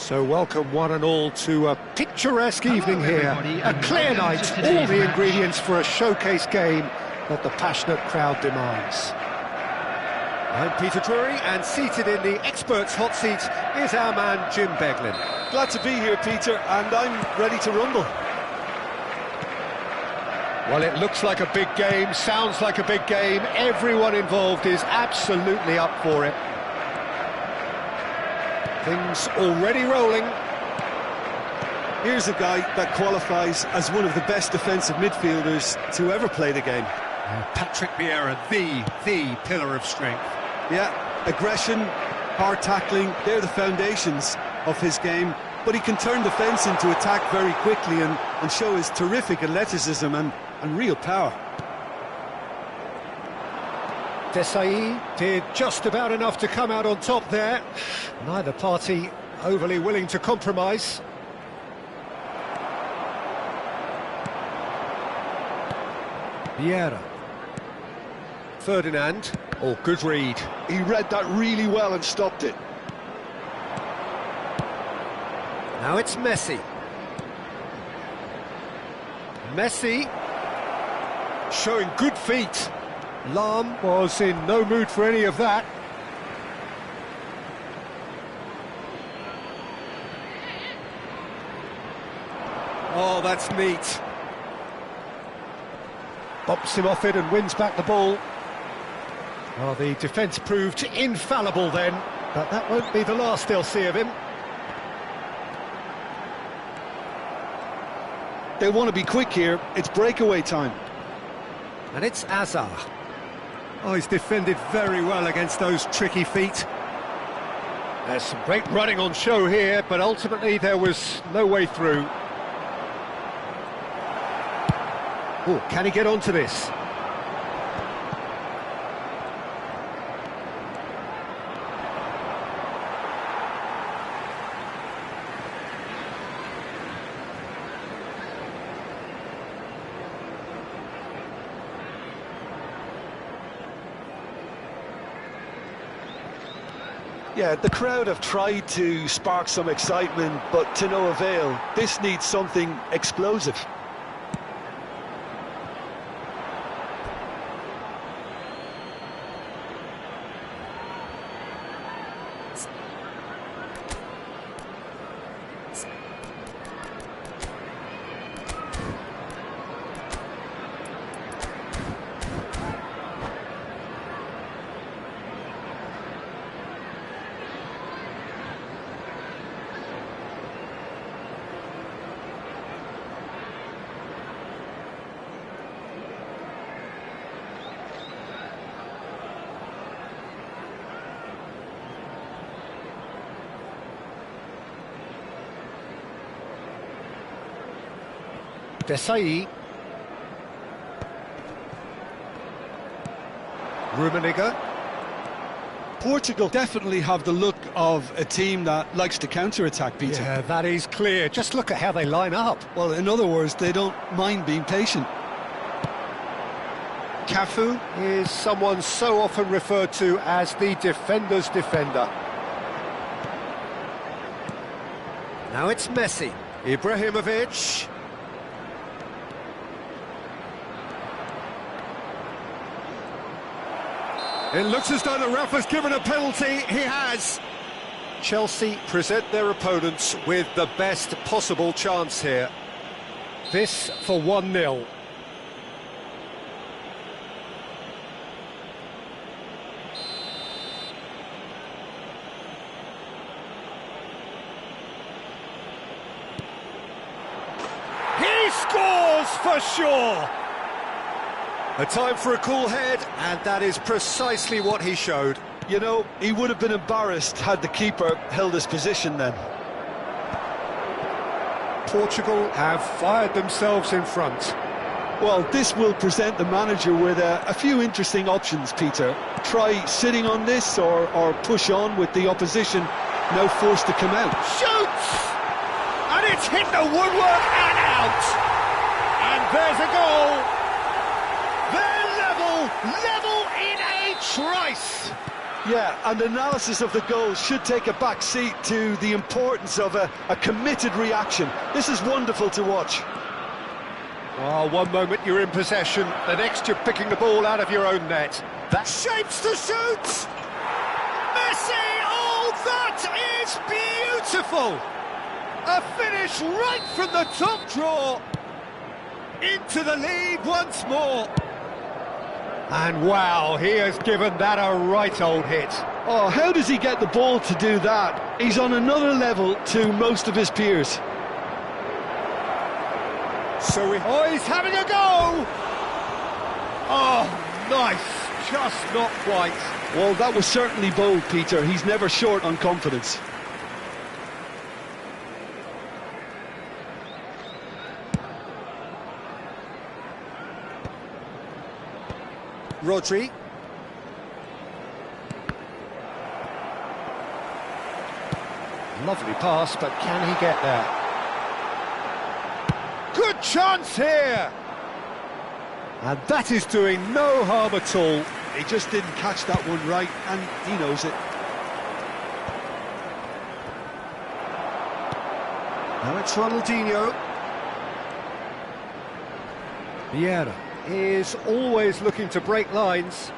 So welcome one and all to a picturesque evening here, a clear night, all the ingredients for a showcase game that the passionate crowd demands. I'm Peter Drury, and seated in the experts' hot seat is our man Jim Beglin. Glad to be here, Peter, and I'm ready to rumble. Well, it looks like a big game, sounds like a big game, everyone involved is absolutely up for it. Things already rolling. Here's a guy that qualifies as one of the best defensive midfielders to ever play the game. Patrick Vieira, the pillar of strength. Yeah, aggression, hard tackling, they're the foundations of his game. But he can turn defence into attack very quickly and show his terrific athleticism and real power. Desai did just about enough to come out on top there. Neither party overly willing to compromise. Vieira. Ferdinand. Oh, good read. He read that really well and stopped it. Now it's Messi. Messi showing good feet. Lam was in no mood for any of that. Oh, that's neat. Bumps him off it and wins back the ball. Well, the defence proved infallible then, but that won't be the last they'll see of him. They want to be quick here, it's breakaway time. And it's Asura. Oh, he's defended very well against those tricky feet. There's some great running on show here, but ultimately there was no way through. Oh, can he get onto this? Yeah, the crowd have tried to spark some excitement, but to no avail. This needs something explosive. Desai. Rummenigge. Portugal definitely have the look of a team that likes to counter-attack, Peter. Yeah, that is clear. Just look at how they line up. Well, in other words, they don't mind being patient. Cafu is someone so often referred to as the defender's defender. Now it's Messi. Ibrahimovic. It looks as though the ref has given a penalty. He has. Chelsea present their opponents with the best possible chance here. This for 1-0. He scores for sure. A time for a cool head, and that is precisely what he showed. You know, he would have been embarrassed had the keeper held his position then. Portugal have fired themselves in front. Well, this will present the manager with a few interesting options, Peter. Try sitting on this or push on with the opposition now forced to come out. Shoots! And it's hit the woodwork and out! And there's a goal! They're level in a trice! Yeah, and analysis of the goal should take a back seat to the importance of a committed reaction. This is wonderful to watch. Oh, one moment you're in possession, the next you're picking the ball out of your own net. That shapes to shoot! Messi! Oh, that is beautiful! A finish right from the top draw. Into the lead once more. And wow, he has given that a right old hit. Oh, how does he get the ball to do that? He's on another level to most of his peers. Oh, he's having a go! Oh, nice, just not quite. Well, that was certainly bold, Peter. He's never short on confidence. Rodri. Lovely pass, but can he get there? Good chance here! And that is doing no harm at all. He just didn't catch that one right, and he knows it. Now it's Ronaldinho. Vieira is always looking to break lines.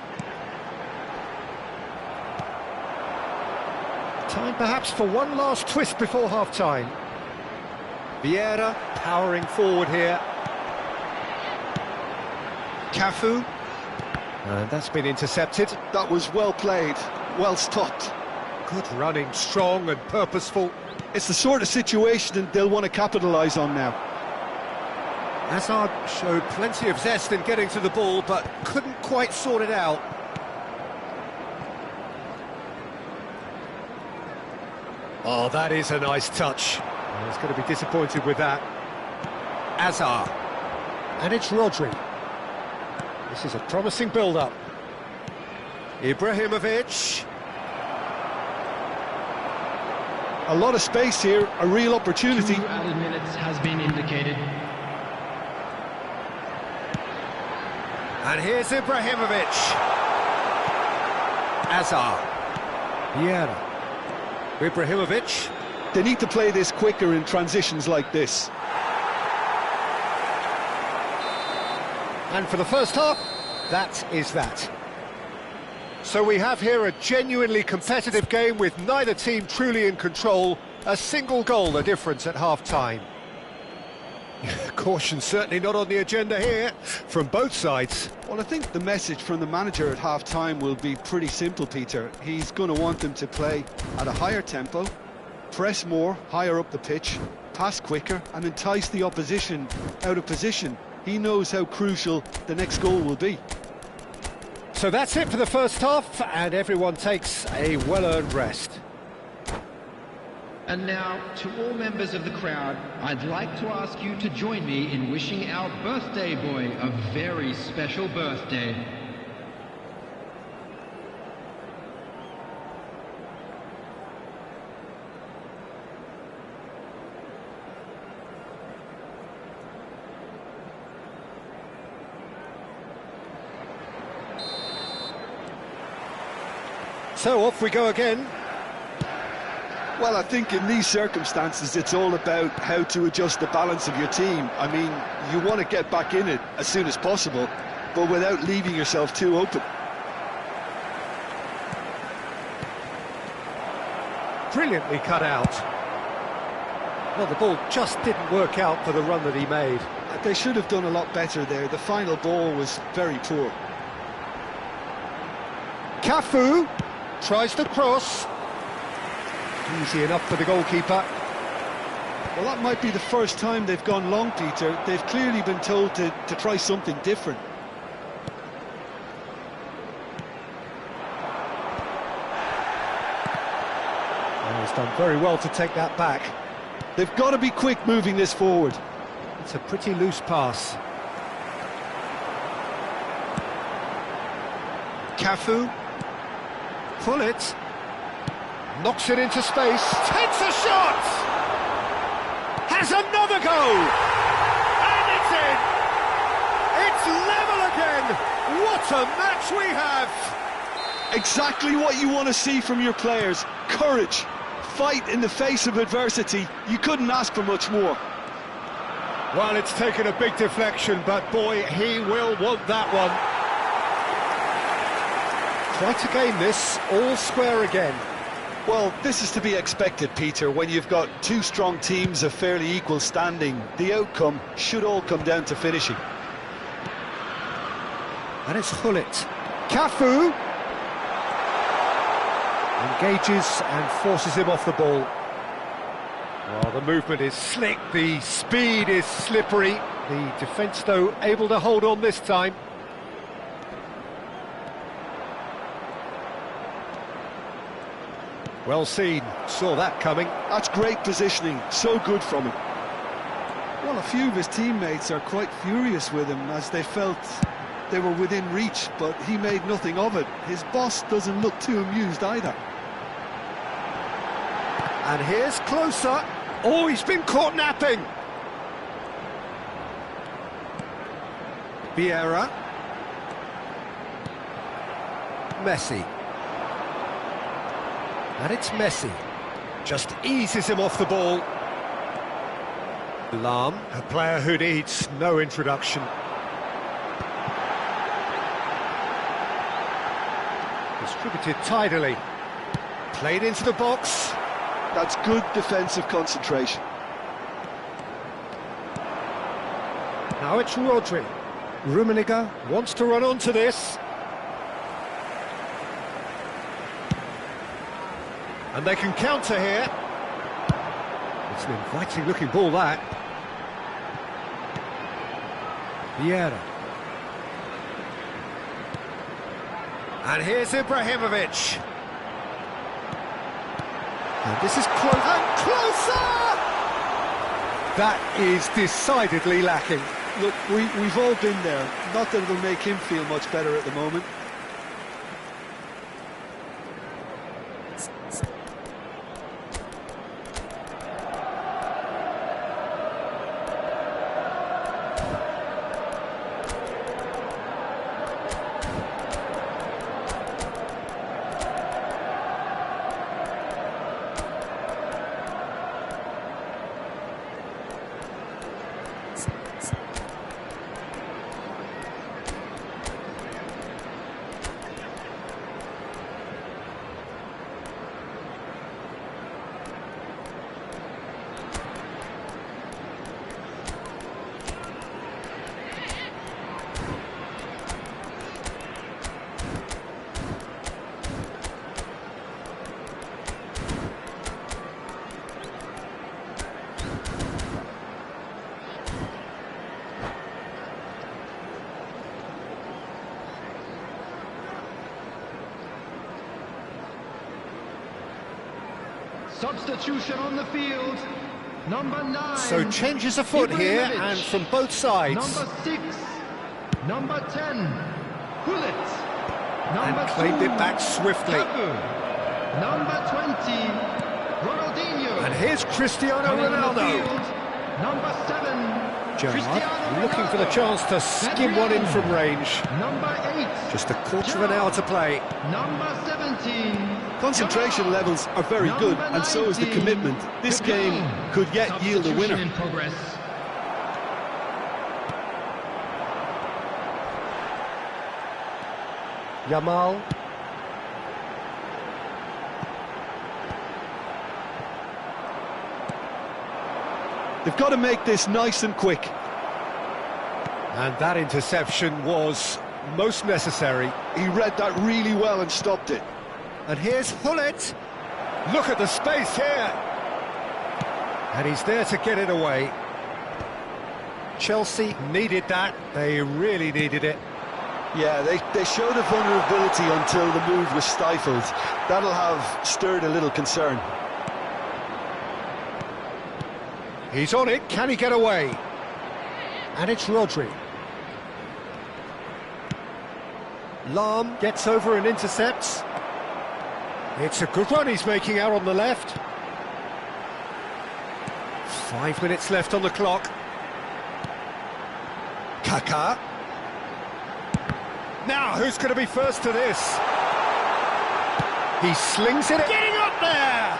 Time perhaps for one last twist before half-time. Vieira powering forward here. Cafu. And that's been intercepted. That was well played, well stopped. Good running, strong and purposeful. It's the sort of situation they'll want to capitalise on now. Hazard showed plenty of zest in getting to the ball, but couldn't quite sort it out. Oh, that is a nice touch. Oh, he's going to be disappointed with that. Hazard. And it's Rodri. This is a promising build-up. Ibrahimovic. A lot of space here, a real opportunity. 2 added minutes has been indicated. And here's Ibrahimovic. Asura. Vieira. Ibrahimovic. They need to play this quicker in transitions like this. And for the first half, that is that. So we have here a genuinely competitive game with neither team truly in control. A single goal the difference at half-time. Caution certainly not on the agenda here from both sides. Well, I think the message from the manager at half-time will be pretty simple, Peter. He's going to want them to play at a higher tempo, press more, higher up the pitch, pass quicker and entice the opposition out of position. He knows how crucial the next goal will be. So that's it for the first half, and everyone takes a well-earned rest. And now, to all members of the crowd, I'd like to ask you to join me in wishing our birthday boy a very special birthday. So off we go again. Well, I think in these circumstances it's all about how to adjust the balance of your team. I mean, you want to get back in it as soon as possible, but without leaving yourself too open. Brilliantly cut out. Well, the ball just didn't work out for the run that he made. They should have done a lot better there. The final ball was very poor. Cafu tries to cross. Easy enough for the goalkeeper. Well, that might be the first time they've gone long, Peter. They've clearly been told to try something different. Oh, he's done very well to take that back. They've got to be quick moving this forward. It's a pretty loose pass. Cafu. Pull it. Knocks it into space. Takes a shot! Has another go! And it's in! It's level again! What a match we have! Exactly what you want to see from your players. Courage, fight in the face of adversity. You couldn't ask for much more. Well, it's taken a big deflection, but boy, he will want that one. Quite a game this, all square again. Well, this is to be expected, Peter. When you've got two strong teams of fairly equal standing, the outcome should all come down to finishing. And it's Hullet. Cafu engages and forces him off the ball. Well, the movement is slick, the speed is slippery. The defence, though, able to hold on this time. Well seen, saw that coming. That's great positioning, so good from him. Well, a few of his teammates are quite furious with him as they felt they were within reach, but he made nothing of it. His boss doesn't look too amused either. And here's closer. Oh, he's been caught napping. Vieira. Messi. And it's Messi. Just eases him off the ball. Lam, a player who needs no introduction. Distributed tidily. Played into the box. That's good defensive concentration. Now it's Rodri. Rummenigge wants to run onto this. And they can counter here. It's an inviting looking ball, that. Vieira. And here's Ibrahimovic. And this is close and closer! That is decidedly lacking. Look, we've all been there. Not that it'll make him feel much better at the moment. Substitution on the field, number 9. So changes afoot here, and from both sides. Number 6, number 10, Hullet. Number And claimed 2, it back swiftly. Cafu. Number 20, Ronaldinho. And here's Cristiano Coming on the Ronaldo. field, number 7, Gerrard looking for the chance to skim one in from range. Number 8, Just a quarter of an hour to play. number 17. Concentration levels are very good, and so is the commitment. This game could yet yield a winner. In progress. Yamal. They've got to make this nice and quick. And that interception was most necessary. He read that really well and stopped it. And here's Hullet. Look at the space here. And he's there to get it away. Chelsea needed that. They really needed it. Yeah, they showed a vulnerability until the move was stifled. That'll have stirred a little concern. He's on it. Can he get away? And it's Rodri. Lam gets over and intercepts. It's a good run he's making out on the left. 5 minutes left on the clock. Kaká. Now, who's going to be first to this? He slings it. Getting up there!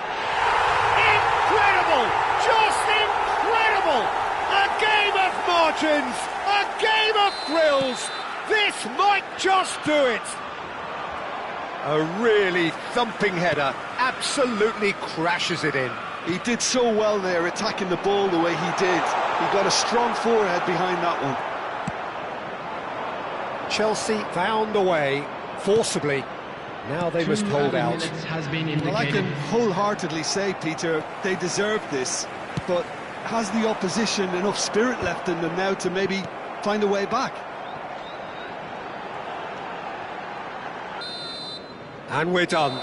Incredible! Just incredible! A game of margins! A game of thrills! This might just do it! A really thumping header, absolutely crashes it in. He did so well there, attacking the ball the way he did. He got a strong forehead behind that one. Chelsea found a way, forcibly. Now they must hold out. Well, I can wholeheartedly say, Peter, they deserve this. But has the opposition enough spirit left in them now to maybe find a way back? And we're done.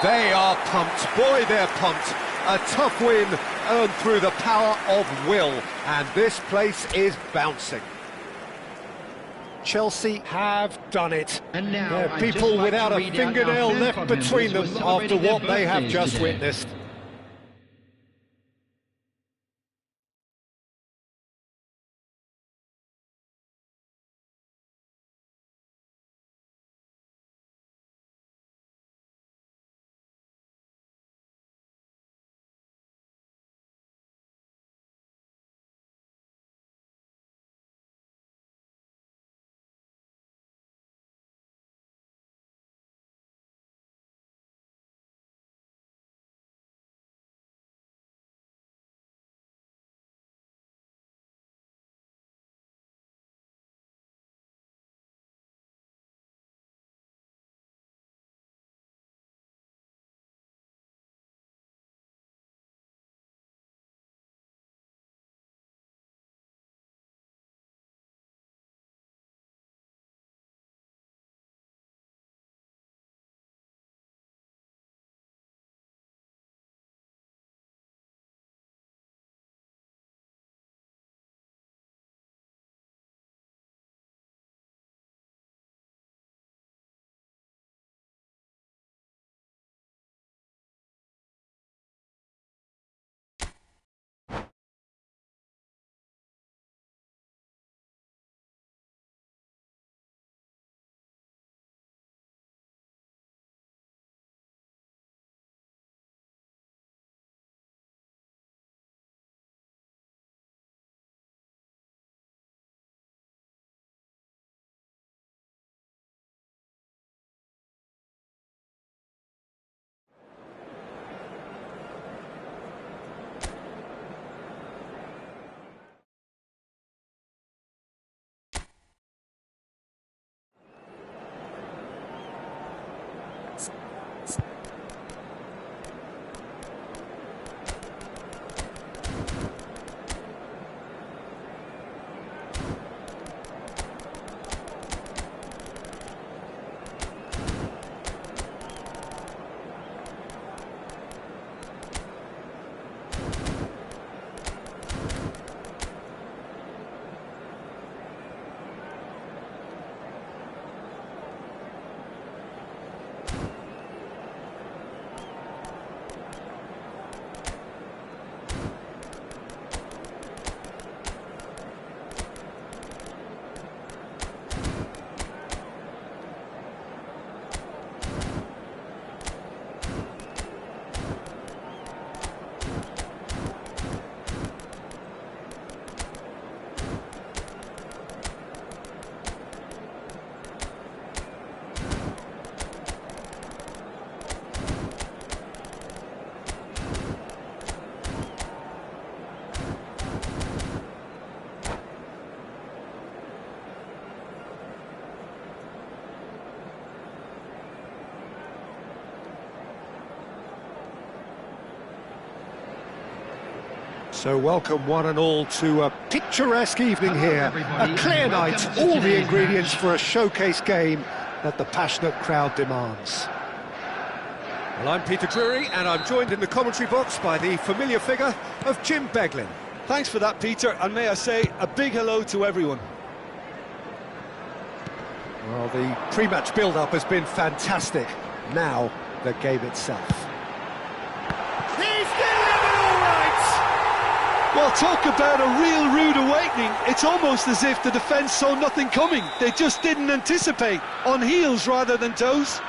They are pumped. Boy, they're pumped. A tough win earned through the power of will. And this place is bouncing. Chelsea have done it. And now, there are people without a fingernail left between them after what they have just witnessed. So welcome one and all to a picturesque evening here. A clear night, all the ingredients for a showcase game that the passionate crowd demands. Well, I'm Peter Drury, and I'm joined in the commentary box by the familiar figure of Jim Beglin. Thanks for that, Peter, and may I say a big hello to everyone. Well, the pre-match build-up has been fantastic. Now, the game itself. Well, talk about a real rude awakening. It's almost as if the defence saw nothing coming. They just didn't anticipate, on heels rather than toes.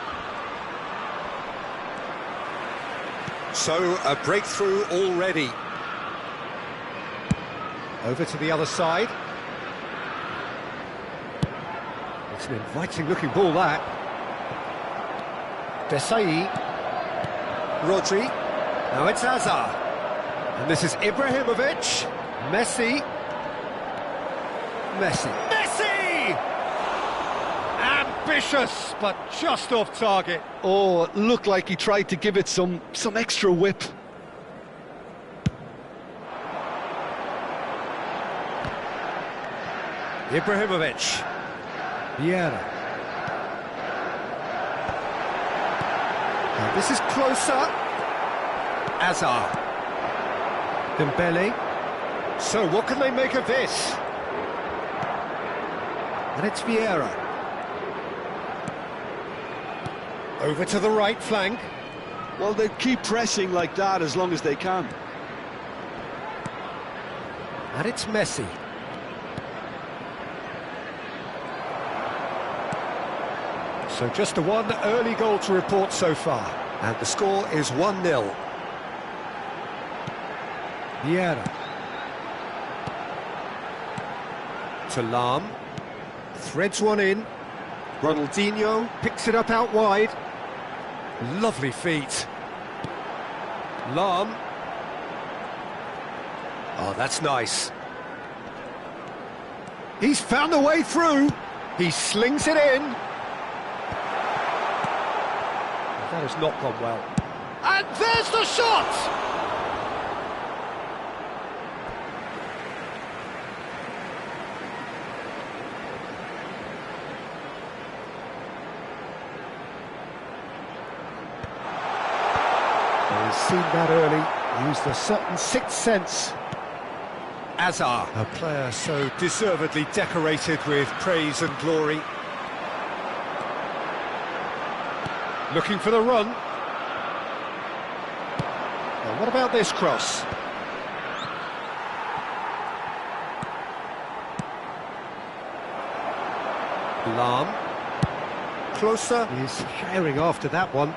So, a breakthrough already. Over to the other side. It's an inviting-looking ball, that. Desai. Rodri. Now it's Hazard. And this is Ibrahimovic. Messi. Ambitious, but just off target. Oh, it looked like he tried to give it some extra whip. Ibrahimovic. Vieira. Now this is closer. Hazard. Dembele. So what can they make of this? And it's Vieira. Over to the right flank. Well, they keep pressing like that as long as they can. And it's Messi. So just the one early goal to report so far. And the score is 1-0. Vieira. To Lahm. Threads one in. Ronaldinho picks it up out wide. Lovely feet. Lahm. Oh, that's nice. He's found a way through. He slings it in. That has not gone well. And there's the shot! He's seen that early, used a certain sixth sense. Hazard, a player so deservedly decorated with praise and glory. Looking for the run. Well, what about this cross? Lahm. Closer. He's firing after that one.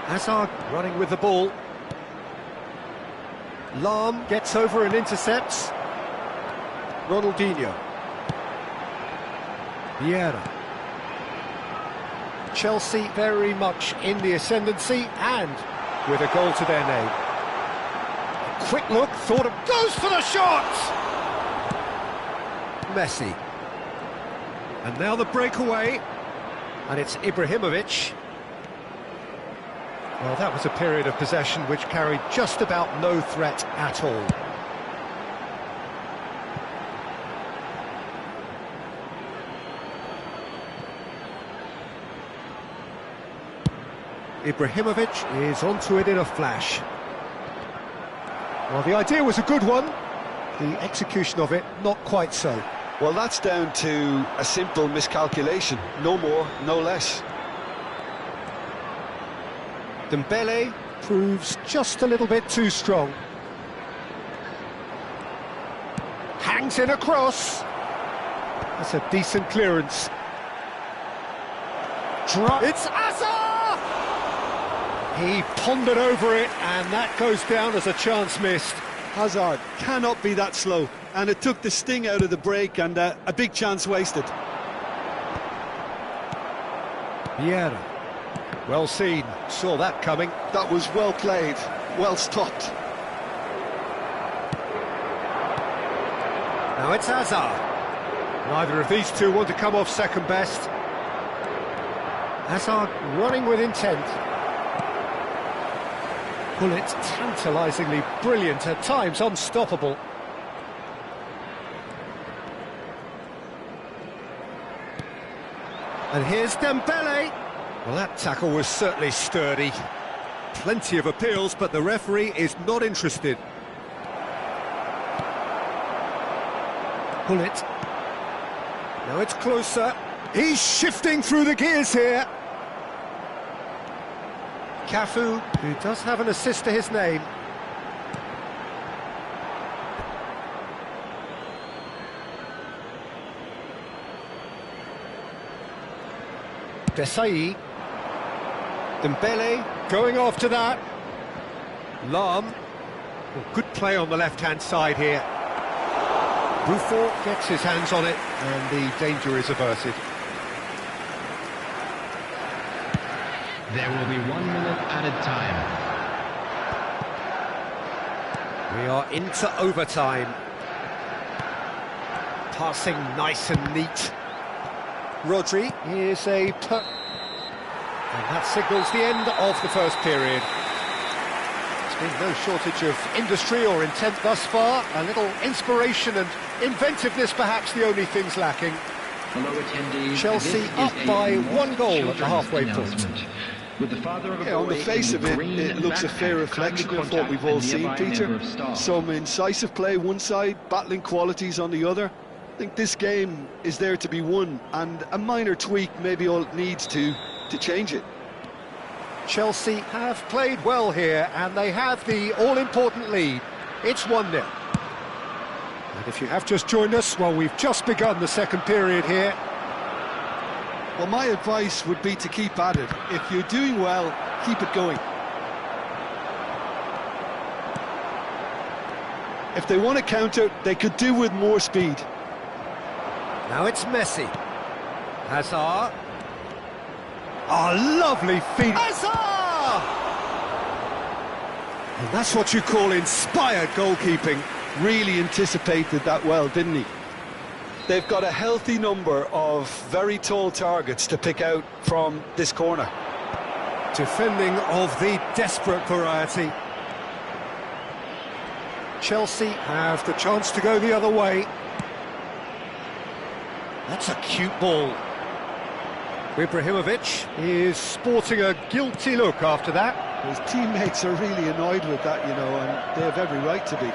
Hazard running with the ball. Lahm gets over and intercepts. Ronaldinho. Vieira. Chelsea very much in the ascendancy and with a goal to their name. A quick look, thought of, goes for the shot! Messi. And now the breakaway, and it's Ibrahimovic. Well, that was a period of possession which carried just about no threat at all. Ibrahimovic is onto it in a flash. Well, the idea was a good one. The execution of it, not quite so. Well, that's down to a simple miscalculation. No more, no less. Dembele proves just a little bit too strong. Hangs in a cross. That's a decent clearance. It's Asura! He pondered over it, and that goes down as a chance missed. Hazard cannot be that slow, and it took the sting out of the break and a big chance wasted. Vieira. Well seen, saw that coming. That was well played, well stopped. Now it's Hazard. Neither of these two want to come off second best. Hazard running with intent. Bullet tantalisingly brilliant, at times unstoppable. And here's Dembele. Well, that tackle was certainly sturdy. Plenty of appeals, but the referee is not interested. Bullet. Now it's closer. He's shifting through the gears here. Cafu, who does have an assist to his name. Desai. Dembele going after that. Lam. Oh, good play on the left-hand side here. Buffon gets his hands on it, and the danger is averted. There will be 1 minute added time. We are into overtime. Passing nice and neat. Rodri is and that signals the end of the first period. There's been no shortage of industry or intent thus far. A little inspiration and inventiveness perhaps the only things lacking. Hello attendees. Chelsea up by 1 goal at the halfway point. With the father of a Yeah, on the boy face in of the it, green it looks a fair backpack, reflection kindly of what we've all contact the seen, nearby Peter. member of staff. Some incisive play one side, battling qualities on the other. I think this game is there to be won, and a minor tweak maybe all it needs to change it. Chelsea have played well here, and they have the all-important lead. It's 1-0. And if you have just joined us, well, we've just begun the second period here. Well, my advice would be to keep at it. If you're doing well, keep it going. If they want to counter, they could do with more speed. Now it's Messi. Hazard. Oh, lovely feed. Hazard! And that's what you call inspired goalkeeping. Really anticipated that well, didn't he? They've got a healthy number of very tall targets to pick out from this corner. Defending of the desperate variety. Chelsea have the chance to go the other way. That's a cute ball. Ibrahimovic is sporting a guilty look after that. His teammates are really annoyed with that, you know, and they have every right to be.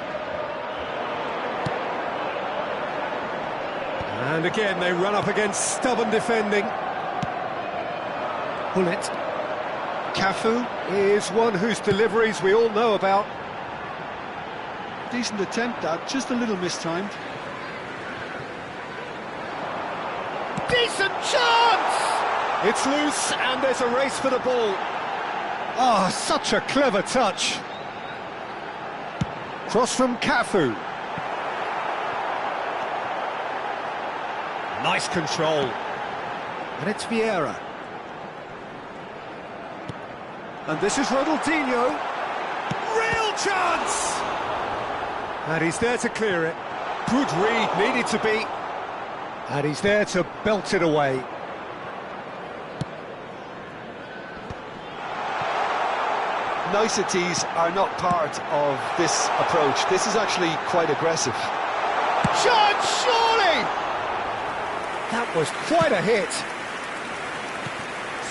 And again, they run up against stubborn defending. Bullet. Cafu is one whose deliveries we all know about. Decent attempt, that, just a little mistimed. Decent chance! It's loose, and there's a race for the ball. Ah, such a clever touch. Cross from Cafu. Nice control. And it's Vieira. And this is Ronaldinho. Real chance! And he's there to clear it. Good read, needed to be. And he's there to belt it away. Niceties are not part of this approach. This is actually quite aggressive. Chance, surely! That was quite a hit.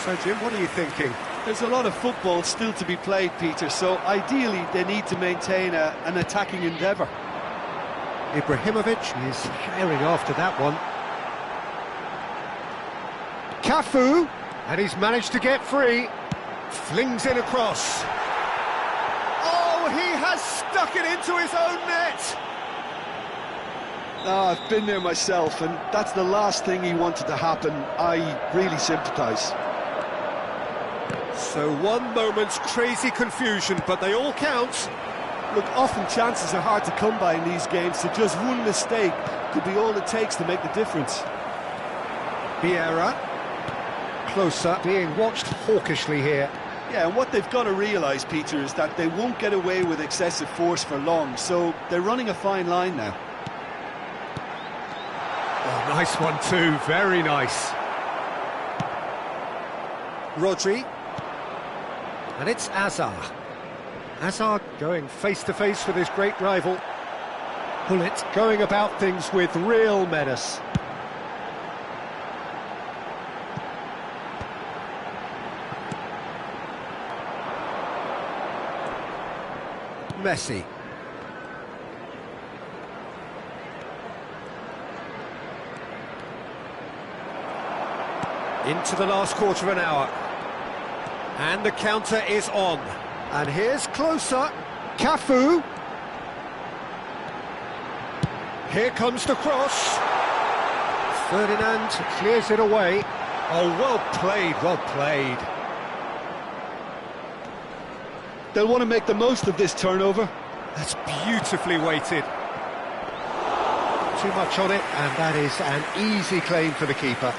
So, Jim, what are you thinking? There's a lot of football still to be played, Peter, so ideally they need to maintain an attacking endeavour. Ibrahimovic is firing after that one. Cafu, and he's managed to get free. Flings in across. Oh, he has stuck it into his own net. Oh, I've been there myself, and that's the last thing he wanted to happen. I really sympathise. So 1 moment's crazy confusion, but they all count. Look, often chances are hard to come by in these games, so just one mistake could be all it takes to make the difference. Vieira, closer, being watched hawkishly here. Yeah, and what they've got to realise, Peter, is that they won't get away with excessive force for long, so they're running a fine line now. Oh, nice one too, very nice. Rodri. And it's Asura. Asura going face-to-face with his great rival. Bullet going about things with real menace. Messi. Into the last quarter of an hour. And the counter is on. And here's closer. Cafu. Here comes the cross. Ferdinand clears it away. Oh, well played, well played. They'll want to make the most of this turnover. That's beautifully weighted. Too much on it, and that is an easy claim for the keeper.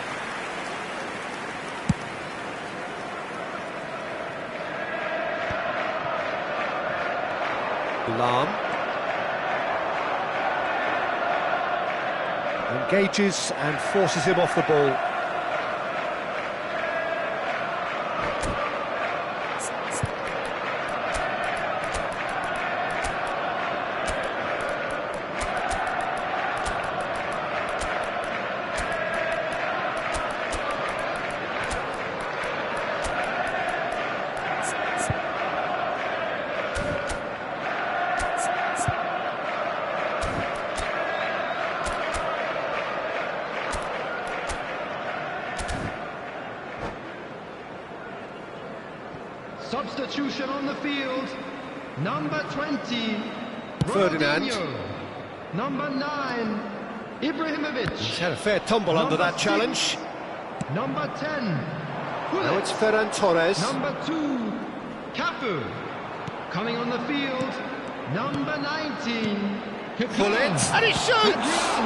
Lam. Engages and forces him off the ball. Substitution on the field. Number 20, Ferdinand. Ronaldinho. Number 9, Ibrahimovic. He's had a fair tumble under that challenge. Number 10, Now it's Ferran Torres. Number 2, Cafu. Coming on the field, number 19, Bullets, and he shoots!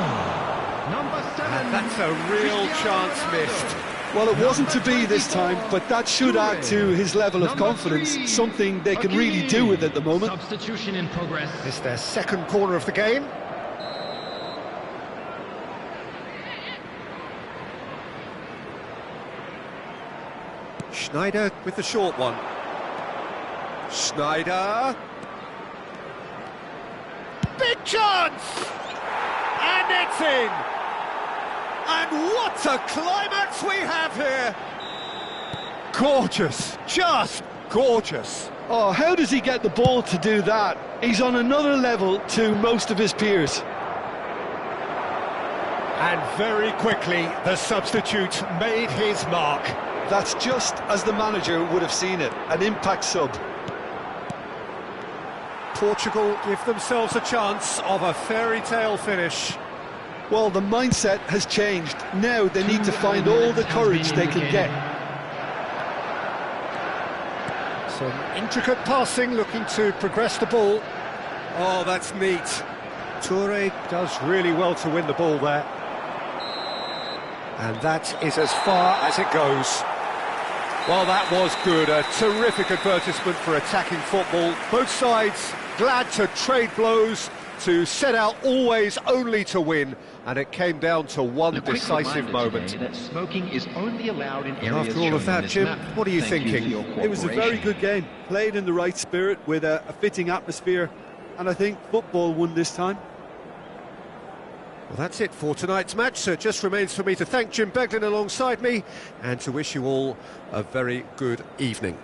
Number 7, And that's a real Cristiano chance Ronaldo. missed. Well, it wasn't to be this time, but that should add to his level of Number confidence, 3, something they can really Hakimi. do with at the moment. Substitution in progress. It's their second corner of the game. Schneider with the short one. Schneider. Big chance! And it's in! And what a climax we have here! Gorgeous, just gorgeous. Oh, how does he get the ball to do that? He's on another level to most of his peers. And very quickly, the substitute made his mark. That's just as the manager would have seen it, an impact sub. Portugal give themselves a chance of a fairy tale finish. Well, the mindset has changed. Now they need to find all the courage they can get. Some intricate passing, looking to progress the ball. Oh, that's neat. Toure does really well to win the ball there. And that is as far as it goes. Well, that was good. A terrific advertisement for attacking football. Both sides glad to trade blows, to set out always only to win. And it came down to one decisive moment. That smoking is only allowed in areas After all of shown that, in this Jim, map. what are you Thank thinking? for your It was a very cooperation. good game, played in the right spirit with a fitting atmosphere, and I think football won this time. Well, that's it for tonight's match, so it just remains for me to thank Jim Beglin alongside me and to wish you all a very good evening.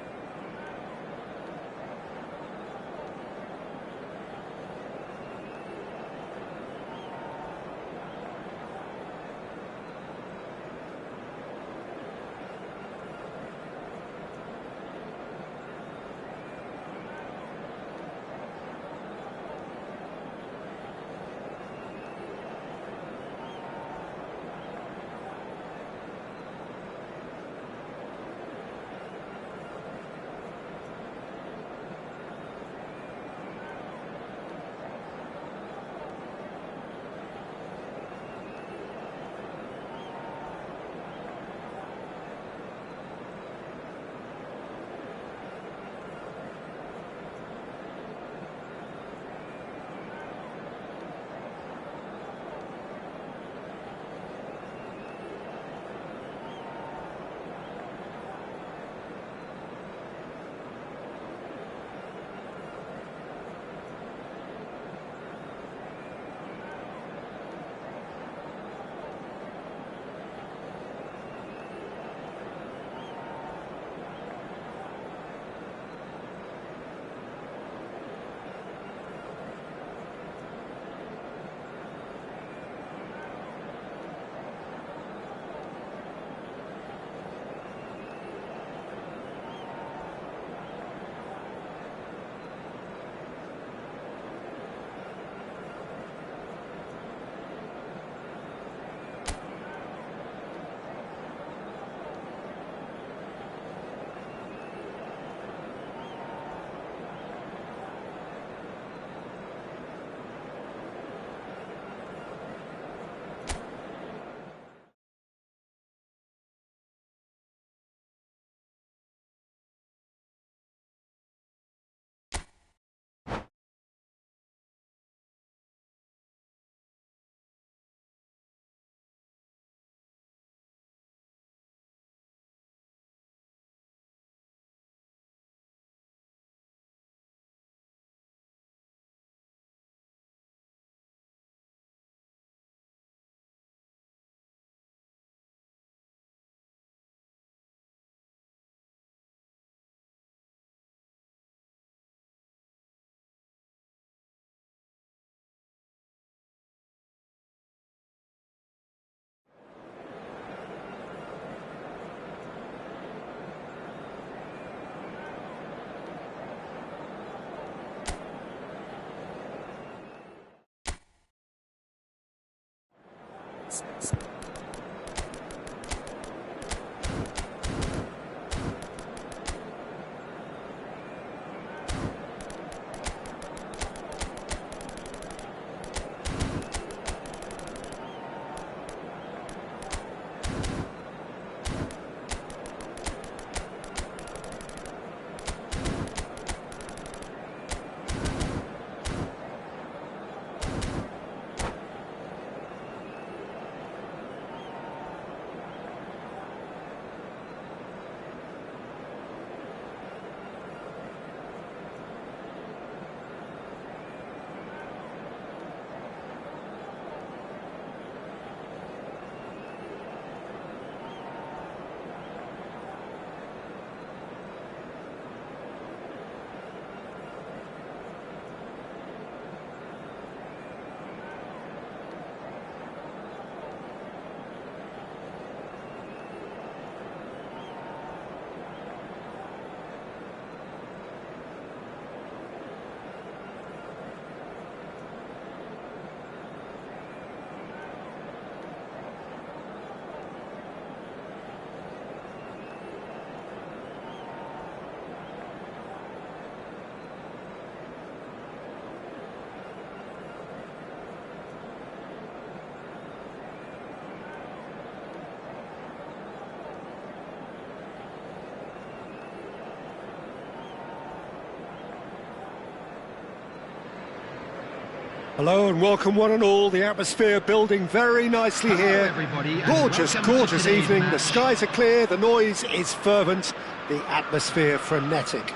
Hello and welcome one and all. The atmosphere building very nicely here. Everybody, Gorgeous, gorgeous evening. The skies are clear, the noise is fervent, the atmosphere frenetic.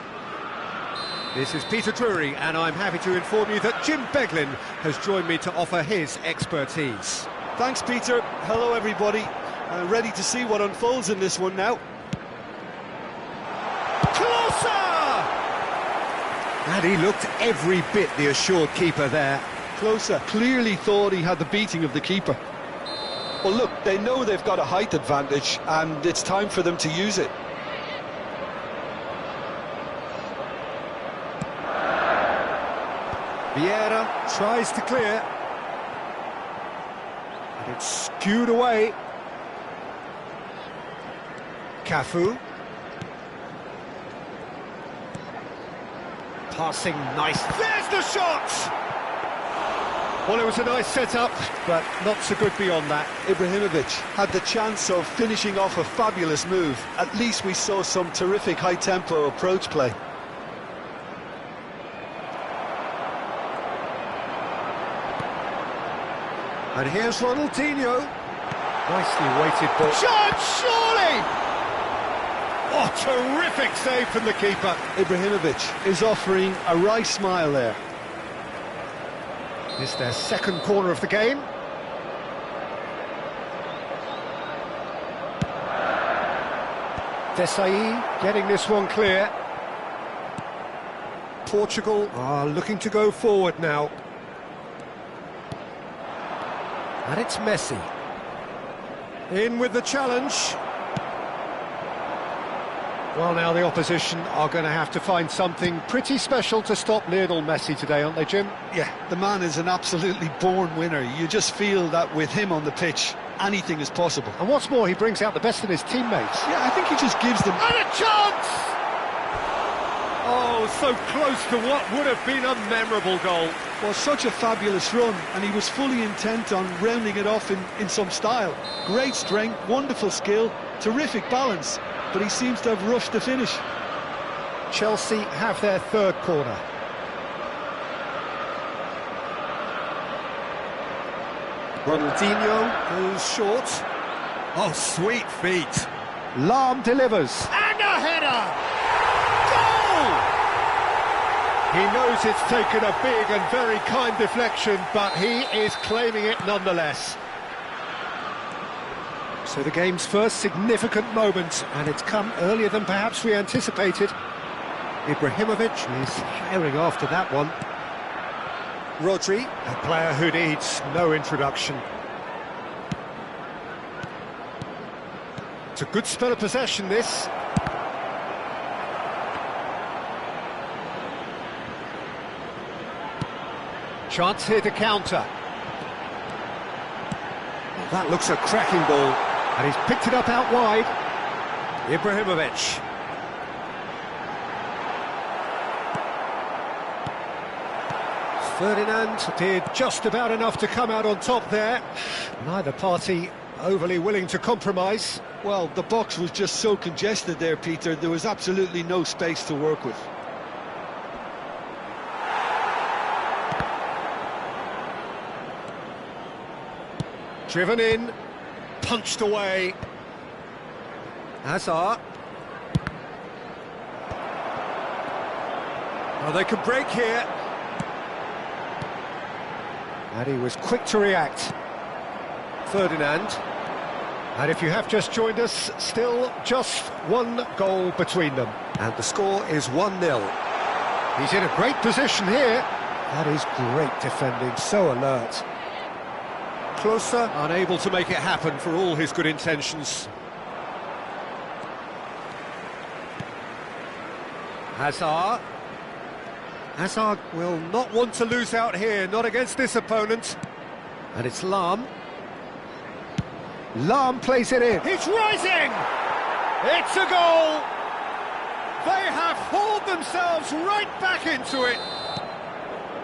This is Peter Drury, and I'm happy to inform you that Jim Beglin has joined me to offer his expertise. Thanks, Peter. Hello, everybody. Ready to see what unfolds in this one now. Closer! And he looked every bit the assured keeper there. Closer clearly thought he had the beating of the keeper. Well, look, they know they've got a height advantage, and it's time for them to use it. Vieira tries to clear. And it's skewed away. Cafu. Passing nice. There's the shot! Well, it was a nice setup, but not so good beyond that. Ibrahimovic had the chance of finishing off a fabulous move. At least we saw some terrific high-tempo approach play. And here's Ronaldinho. Nicely weighted ball. Shot, surely! Oh, terrific save from the keeper. Ibrahimovic is offering a wry smile there. This is their second corner of the game. Desai getting this one clear. Portugal are looking to go forward now. And it's Messi. In with the challenge. Well, now the opposition are going to have to find something pretty special to stop Lionel Messi today, aren't they, Jim? Yeah, the man is an absolutely born winner. You just feel that with him on the pitch, anything is possible. And what's more, he brings out the best in his teammates. Yeah, I think he just gives them... And a chance! Oh, so close to what would have been a memorable goal. Well, such a fabulous run, and he was fully intent on rounding it off in some style. Great strength, wonderful skill, terrific balance, but he seems to have rushed the finish. Chelsea have their third corner. Ronaldinho goes short. Oh, sweet feet. Lahm delivers. And a header! Goal! He knows it's taken a big and very kind deflection, but he is claiming it nonetheless. So the game's first significant moment, and it's come earlier than perhaps we anticipated. Ibrahimovic is herring after that one. Rodri, a player who needs no introduction. It's a good spell of possession, this. Chance here to counter. Oh, that looks a cracking ball. And he's picked it up out wide. Ibrahimovic. Ferdinand did just about enough to come out on top there. Neither party overly willing to compromise. Well, the box was just so congested there, Peter. There was absolutely no space to work with. Driven in. Punched away. Hazard. Well, they could break here. And he was quick to react. Ferdinand. And if you have just joined us, still just one goal between them. And the score is 1-0. He's in a great position here. That is great defending, so alert. Closer, unable to make it happen for all his good intentions. Hazard. Hazard will not want to lose out here, not against this opponent. And it's Lahm. Lahm plays it in. It's rising! It's a goal! They have hauled themselves right back into it.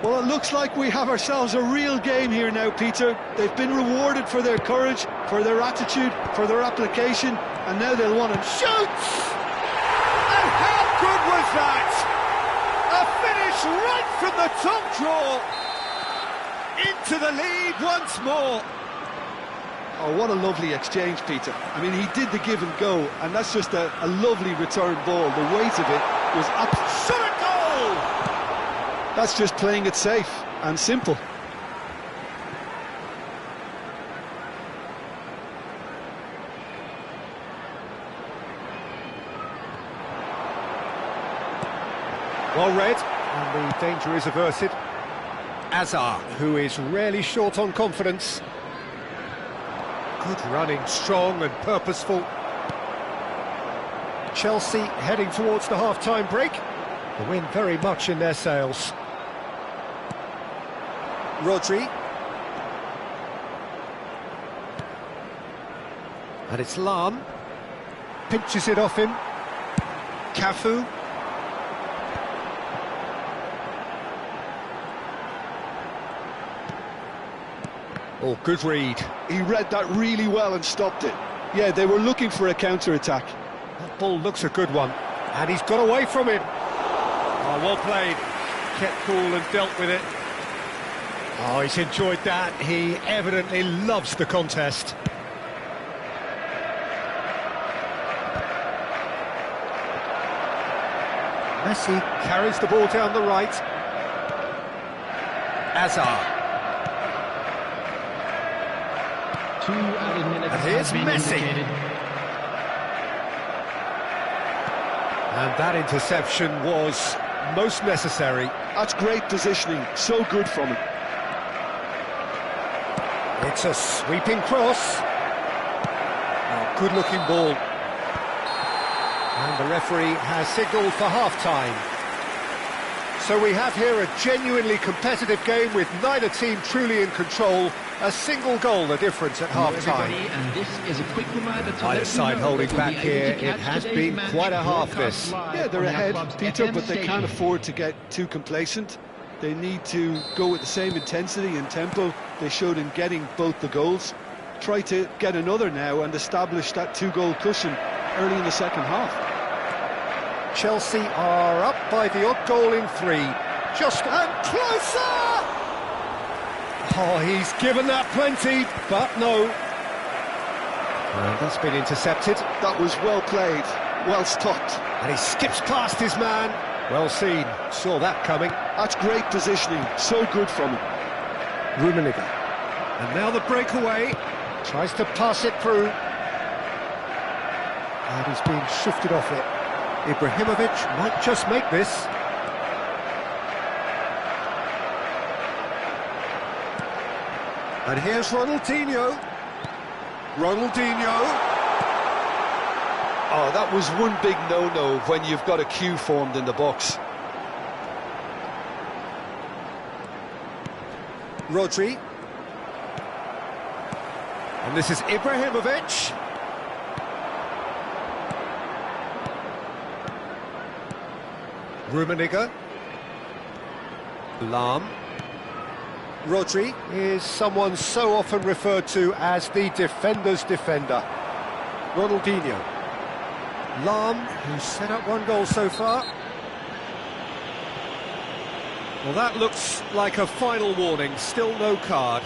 Well, it looks like we have ourselves a real game here now, Peter. They've been rewarded for their courage, for their attitude, for their application, and now they'll want to... Shoots! And how good was that? A finish right from the top draw. into the lead once more. Oh, what a lovely exchange, Peter. I mean, he did the give and go, and that's just a lovely return ball. The weight of it was absolute goal! That's just playing it safe and simple. Well read, and the danger is averted. Asura, who is rarely short on confidence. Good running, strong and purposeful. Chelsea heading towards the half-time break. The win very much in their sails. Rodri. And it's Lam. Pinches it off him. Cafu. Oh, good read. He read that really well and stopped it. Yeah, they were looking for a counter-attack. That ball looks a good one. And he's got away from him. Oh, well played. Kept cool and dealt with it. Oh, he's enjoyed that. He evidently loves the contest. Messi carries the ball down the right. Asura. And here's Messi. And that interception was most necessary. That's great positioning, so good from him. It's a sweeping cross. Oh, good-looking ball. And the referee has signalled for half-time. So we have here a genuinely competitive game with neither team truly in control. A single goal the difference at half-time. And this is a quick reminder to Either side holding back here. It has been quite a half, this. Yeah, they're ahead, Peter, but they can't afford to get too complacent. They need to go with the same intensity and tempo they showed in getting both the goals. Try to get another now and establish that two-goal cushion early in the second half. Chelsea are up by the odd goal in 3. Just and closer! Oh, he's given that plenty, but no. And that's been intercepted. That was well played, well stopped. And he skips past his man. Well seen, saw that coming. That's great positioning, so good from him. Rummenigge. And now the breakaway. Tries to pass it through. And he's being shifted off it. Ibrahimovic might just make this. And here's Ronaldinho. Oh, that was one big no-no when you've got a queue formed in the box. Rodri. And this is Ibrahimovic. Rummenigge. Lam. Rodri is someone so often referred to as the defender's defender. Ronaldinho. Lam, who's set up one goal so far. Well, that looks like a final warning, still no card.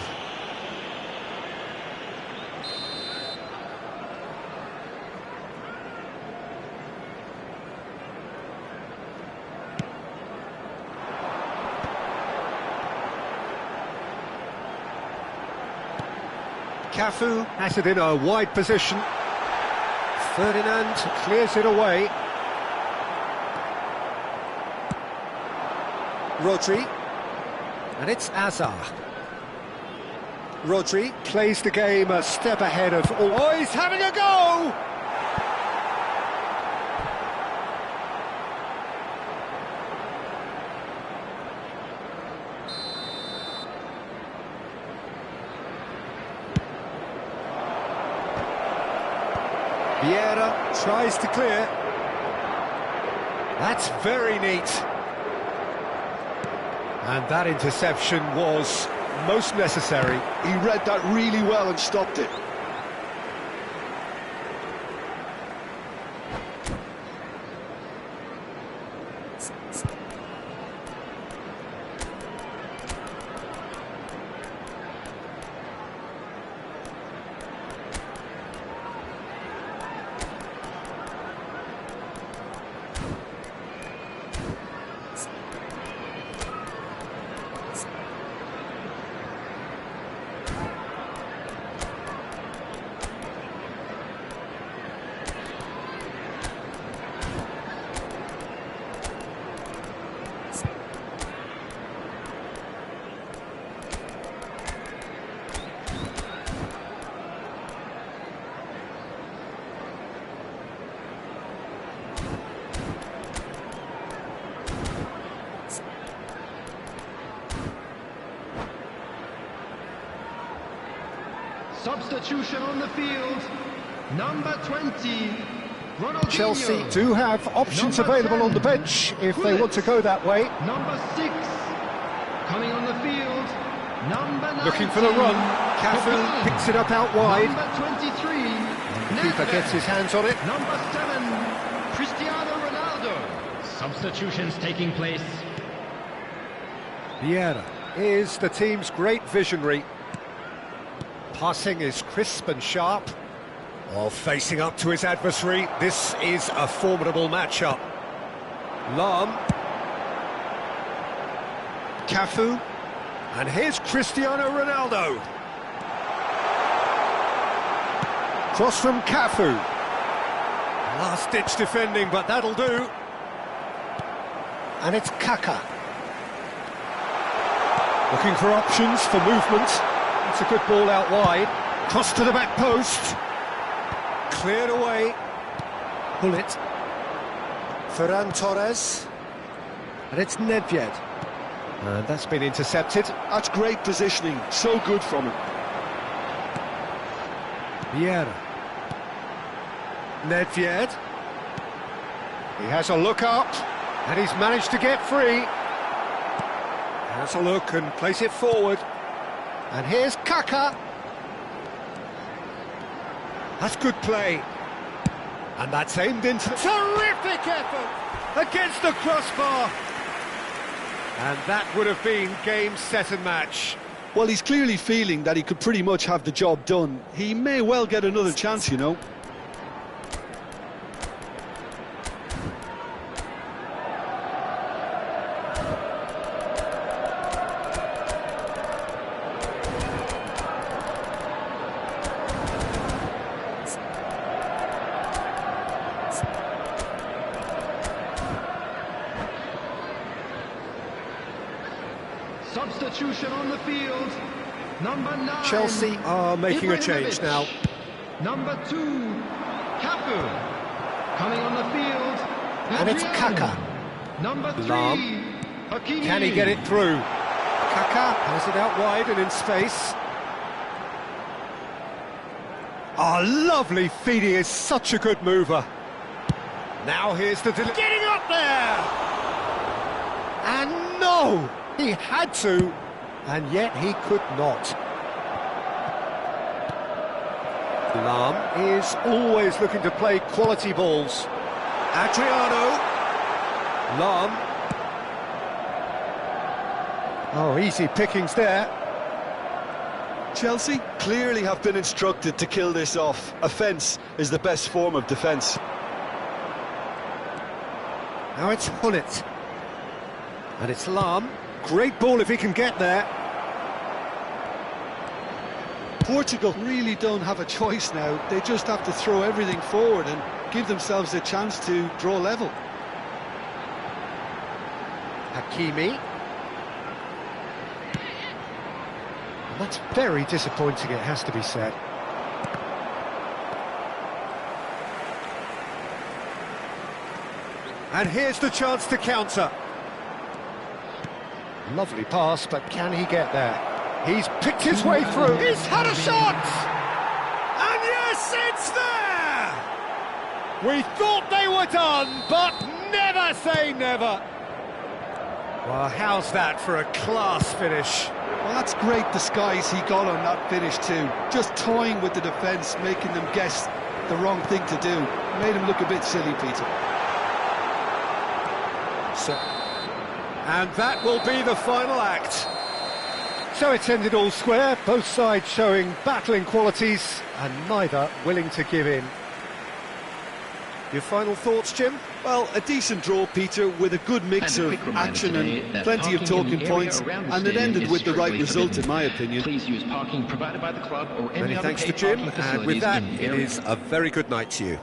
Cafu has it in a wide position. Ferdinand clears it away. Rodri. And it's Asura. Rodri plays the game a step ahead of all. Oh, he's having a go! Vieira tries to clear. That's very neat. And that interception was most necessary. He read that really well and stopped it. Substitution on the field. Number 20, Ronaldinho. Chelsea do have options Number available 10, on the bench if they want to go that way. Number 6, coming on the field. Number 19, Looking for the run. Cafu picks it up out wide. Number 23, The keeper gets his hands on it. Number 7, Cristiano Ronaldo. Substitutions taking place. Vieira is the team's great visionary. Passing is crisp and sharp. While facing up to his adversary, this is a formidable matchup. Lam. Cafu. And here's Cristiano Ronaldo. Cross from Cafu. Last-ditch defending, but that'll do. And it's Kaka. Looking for options for movement. It's a good ball out wide. Cross to the back post. Cleared away. Bullet. Ferran Torres. And it's Nedved. And that's been intercepted. That's great positioning, so good from him. Vieira. Nedved. He has a look up, and he's managed to get free. Has a look and place it forward. And here's Kaka. That's good play. And that's aimed into... Terrific effort against the crossbar. And that would have been game, set and match. Well, he's clearly feeling that he could pretty much have the job done. He may well get another chance, you know. Substitution on the field. Number 9. Chelsea are making a change now. Number 2, Cafu. Coming on the field. And it's Adriano. Kaka. Number 3, Lam. Hakimi. Can he get it through? Kaka has it out wide and in space. Lovely feed. He is such a good mover. Now here's the getting up there. And no, he had to, and yet he could not. Lam is always looking to play quality balls. Adriano. Lam. Oh, easy pickings there. Chelsea clearly have been instructed to kill this off. Offence is the best form of defence. Now it's Hullet. And it's Lam. Great ball if he can get there. Portugal really don't have a choice now. They just have to throw everything forward and give themselves a chance to draw level. Hakimi. And that's very disappointing, it has to be said. And here's the chance to counter. Lovely pass, but can he get there? He's picked his way through. He's had a shot! And yes, it's there! We thought they were done, but never say never. Well, how's that for a class finish? Well, that's great disguise he got on that finish too. Just toying with the defence, making them guess the wrong thing to do. Made him look a bit silly, Peter. And that will be the final act. So it's ended all square, both sides showing battling qualities and neither willing to give in. Your final thoughts, Jim? Well, a decent draw, Peter, with a good mix of action and plenty of talking points, and it ended with the right result, in my opinion. Please use parking provided by the club or any Many other thanks to paid Jim, parking and with facilities that, in it area. is a very good night to you.